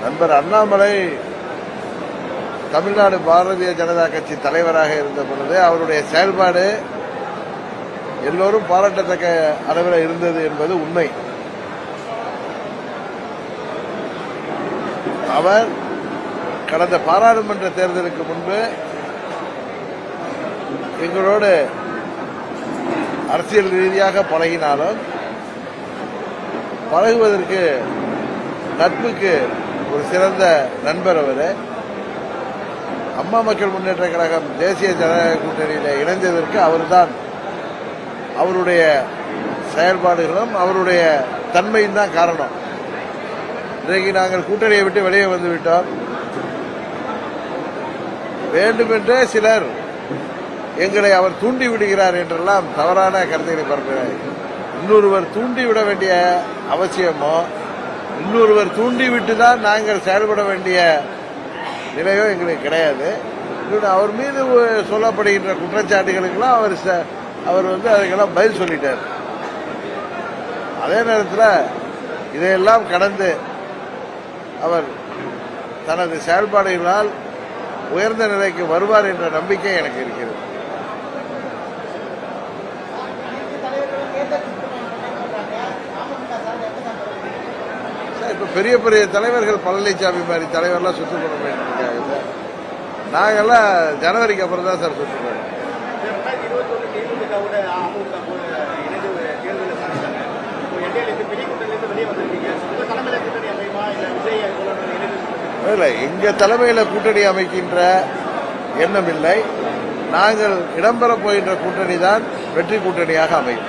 நண்பர் அண்ணாமலை தமிழ்நாடு பாரதிய ஜனதா கட்சி தலைவராக இருந்த பொழுது அவருடைய செயல்பாடு எல்லோரும் பாராட்டத்தக்க அளவில் இருந்தது என்பது உண்மை. அவர் கடந்த பாராளுமன்ற தேர்தலுக்கு முன்பு எங்களோடு அரசியல் ரீதியாக பழகினாலும் பழகுவதற்கு நட்புக்கு ஒரு சிறந்த நண்பர். அவர் அம்மா மக்கள் முன்னேற்ற கழகம் தேசிய ஜனநாயக கூட்டணியில் இணைந்ததற்கு அவர்தான் அவருடைய செயல்பாடுகளும் அவருடைய தன்மையும் தான் காரணம். இன்றைக்கு நாங்கள் கூட்டணியை விட்டு வெளியே வந்துவிட்டோம். வேண்டுமென்றே சிலர் எங்களை அவர் தூண்டி விடுகிறார் என்றெல்லாம் தவறான கருத்துக்களை பரப்புகிறார். இன்னொருவர் தூண்டிவிட வேண்டிய அவசியமோ இன்னொருவர் தூண்டிவிட்டு தான் நாங்கள் செயல்பட வேண்டிய நிலையோ எங்களுக்கு கிடையாது. அவர் மீது சொல்லப்படுகின்ற குற்றச்சாட்டுகளுக்கெல்லாம் அவர் அதுக்கெல்லாம் பதில் சொல்லிட்டார். அதே நேரத்தில் இதையெல்லாம் கடந்து அவர் தனது செயல்பாடுகளால் உயர்ந்த நிலைக்கு வருவார் என்ற நம்பிக்கை எனக்கு இருக்கிறது. இப்ப பெரிய பெரிய தலைவர்கள் பழனிசாமி மாதிரி தலைவர்லாம் சுற்றுப்பட இருக்காங்க. நாங்கெல்லாம் ஜனவரிக்கு அப்புறம் தான் சார் சுற்றுப்போம். இல்லை, எங்க தலைமையில கூட்டணி அமைக்கின்ற எண்ணம் இல்லை. நாங்கள் இடம்பெற போகின்ற கூட்டணி தான் வெற்றி கூட்டணியாக அமையும்.